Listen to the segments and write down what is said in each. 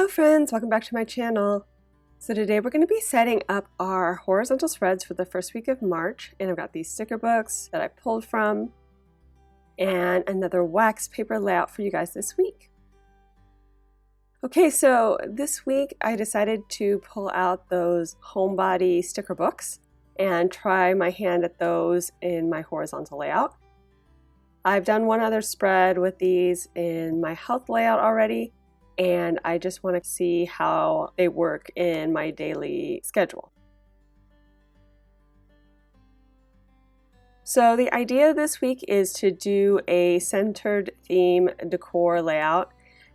friends, welcome back to my channel. So today we're going to be setting up our horizontal spreads for the first week of March, and I've got these sticker books that I pulled from and another wax paper layout for you guys this week. Okay, so this week I decided to pull out those Homebody sticker books and try my hand at those in my horizontal layout. I've done one other spread with these in my health layout already, and I just want to see how they work in my daily schedule. So the idea this week is to do a centered theme decor layout,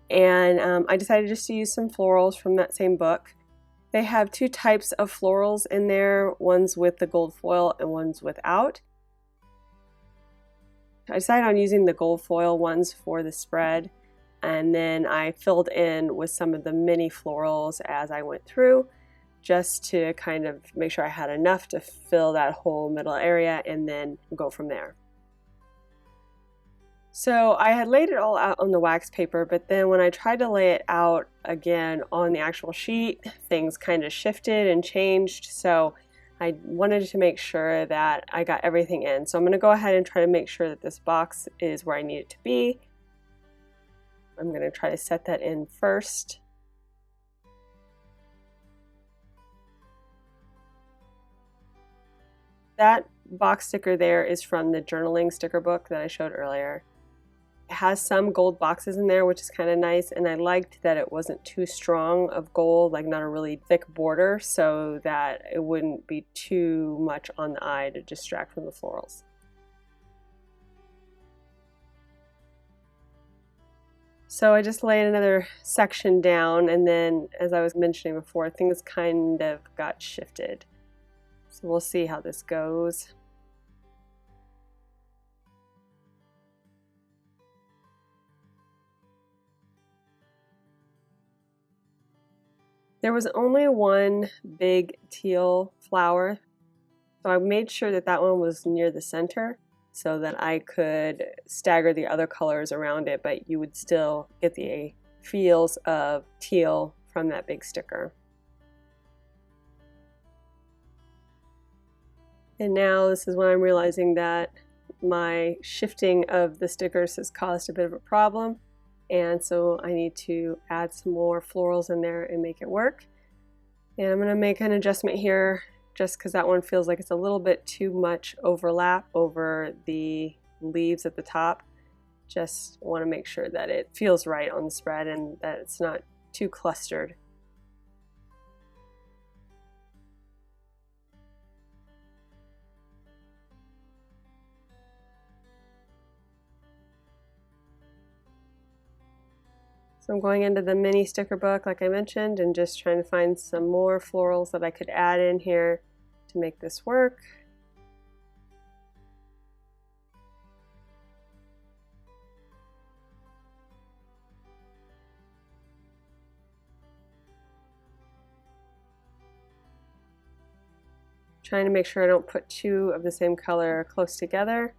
and I decided just to use some florals from that same book. They have two types of florals in there, one's with the gold foil and one's without. I decided on using the gold foil ones for the spread, and then I filled in with some of the mini florals as I went through, just to kind of make sure I had enough to fill that whole middle area and then go from there. So I had laid it all out on the wax paper, but then when I tried to lay it out again on the actual sheet, things kind of shifted and changed. So I wanted to make sure that I got everything in. So I'm going to go ahead and try to make sure that this box is where I need it to be. I'm going to try to set that in first. That box sticker there is from the journaling sticker book that I showed earlier. It has some gold boxes in there, which is kind of nice, and I liked that it wasn't too strong of gold, like not a really thick border, so that it wouldn't be too much on the eye to distract from the florals. So I just laid another section down, and then, as I was mentioning before, things kind of got shifted. So we'll see how this goes. There was only one big teal flower, so I made sure that that one was near the center, so that I could stagger the other colors around it, but you would still get the feels of teal from that big sticker. And now this is when I'm realizing that my shifting of the stickers has caused a bit of a problem, and so I need to add some more florals in there and make it work. And I'm going to make an adjustment here just because that one feels like it's a little bit too much overlap over the leaves at the top. Just want to make sure that it feels right on the spread and that it's not too clustered. So I'm going into the mini sticker book like I mentioned and just trying to find some more florals that I could add in here to make this work. Trying to make sure I don't put two of the same color close together.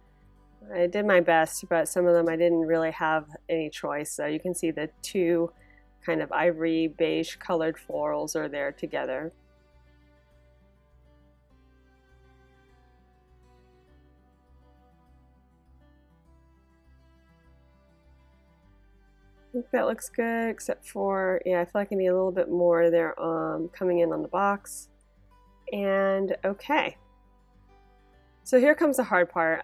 I did my best, but some of them I didn't really have any choice. So you can see the two kind of ivory beige colored florals are there together. I think that looks good, except for, yeah, I feel like I need a little bit more there coming in on the box. And okay. So here comes the hard part.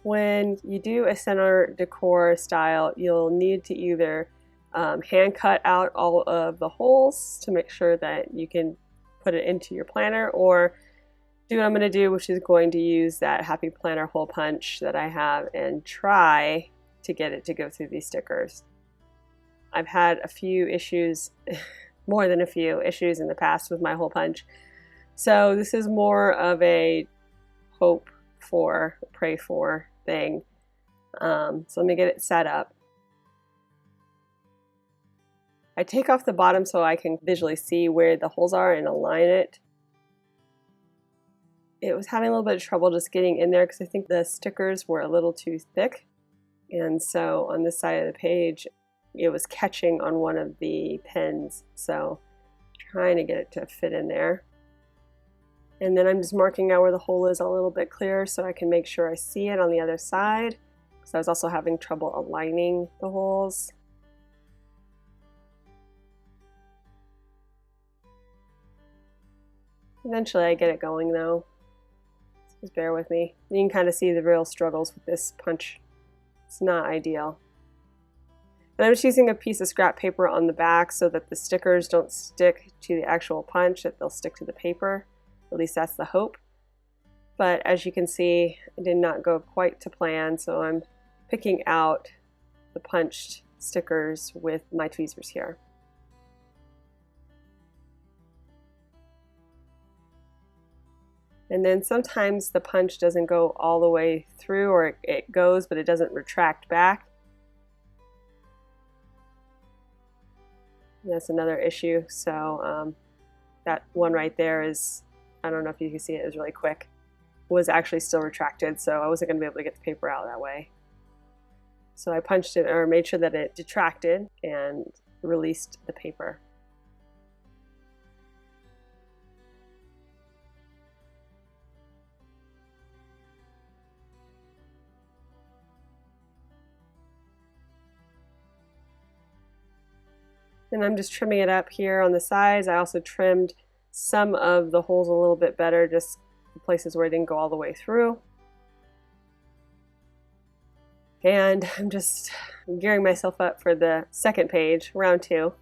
When you do a center decor style, you'll need to either hand cut out all of the holes to make sure that you can put it into your planner, or do what I'm going to do, which is going to use that Happy Planner hole punch that I have and try to get it to go through these stickers. I've had a few issues, more than a few issues in the past with my hole punch. So this is more of a hope for, pray for thing. So let me get it set up. I take off the bottom so I can visually see where the holes are and align it. It was having a little bit of trouble just getting in there because I think the stickers were a little too thick. And so on this side of the page, it was catching on one of the pins, so trying to get it to fit in there. And then I'm just marking out where the hole is a little bit clearer so I can make sure I see it on the other side, because I was also having trouble aligning the holes. Eventually I get it going though. Just bear with me. You can kind of see the real struggles with this punch. It's not ideal. And I'm just using a piece of scrap paper on the back so that the stickers don't stick to the actual punch, that they'll stick to the paper. At least that's the hope. But as you can see, it did not go quite to plan, so I'm picking out the punched stickers with my tweezers here. And then sometimes the punch doesn't go all the way through, or it goes but it doesn't retract back. That's another issue. So that one right there is, I don't know if you can see it, is really quick. Was actually still retracted, so I wasn't going to be able to get the paper out that way. So I punched it, or made sure that it detracted and released the paper. And I'm just trimming it up here on the sides. I also trimmed some of the holes a little bit better, just the places where it didn't go all the way through. And I'm just gearing myself up for the second page, round 2.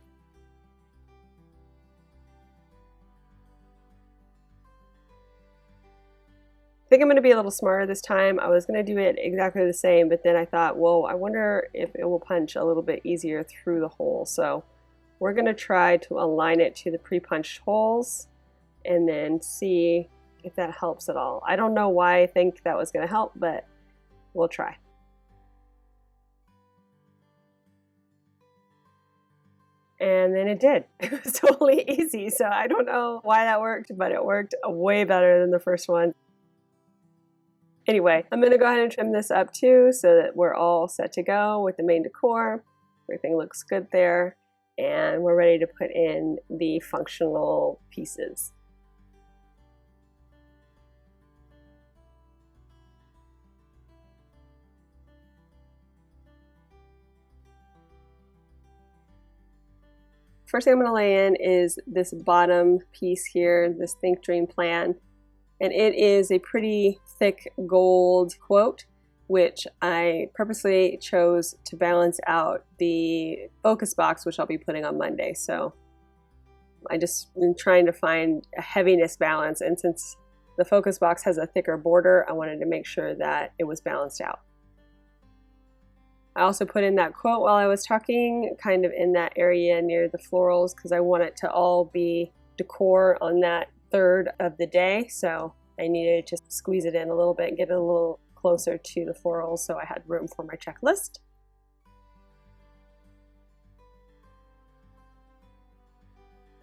I think I'm going to be a little smarter this time. I was going to do it exactly the same, but then I thought, well, I wonder if it will punch a little bit easier through the hole. So we're going to try to align it to the pre-punched holes and then see if that helps at all. I don't know why I think that was going to help, but we'll try. And then it did. It was totally easy. So I don't know why that worked, but it worked way better than the first one. Anyway, I'm going to go ahead and trim this up too so that we're all set to go with the main decor. Everything looks good there. And we're ready to put in the functional pieces. First thing I'm going to lay in is this bottom piece here, this Think Dream Plan. And it is a pretty thick gold quote, which I purposely chose to balance out the focus box, which I'll be putting on Monday. So I just am trying to find a heaviness balance. And since the focus box has a thicker border, I wanted to make sure that it was balanced out. I also put in that quote while I was talking, kind of in that area near the florals, because I want it to all be decor on that third of the day. So I needed to squeeze it in a little bit, get it a little closer to the florals so I had room for my checklist.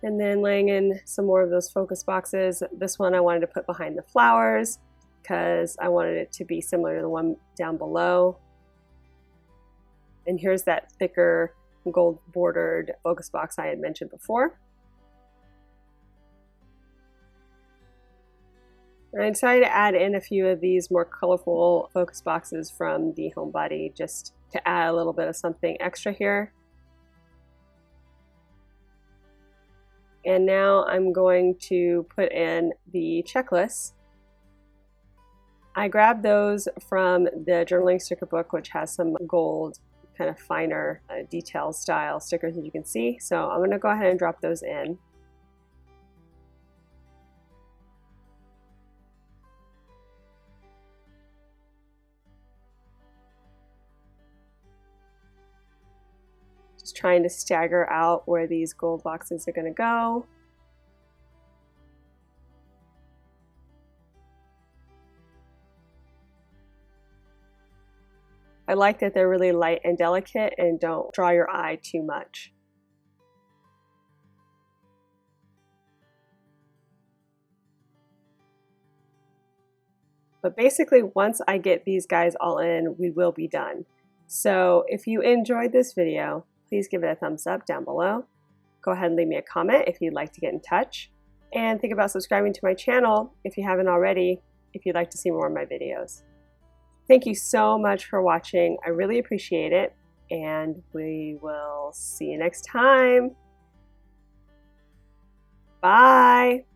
And then laying in some more of those focus boxes. This one I wanted to put behind the flowers because I wanted it to be similar to the one down below. And here's that thicker gold bordered focus box I had mentioned before. And I decided to add in a few of these more colorful focus boxes from the Homebody just to add a little bit of something extra here. And now I'm going to put in the checklists. I grabbed those from the journaling sticker book, which has some gold kind of finer detail style stickers that you can see. So I'm going to go ahead and drop those in. Just trying to stagger out where these gold boxes are going to go. I like that they're really light and delicate and don't draw your eye too much. But basically, once I get these guys all in, we will be done. So if you enjoyed this video, please give it a thumbs up down below. Go ahead and leave me a comment if you'd like to get in touch. And think about subscribing to my channel if you haven't already, if you'd like to see more of my videos. Thank you so much for watching. I really appreciate it. And we will see you next time. Bye.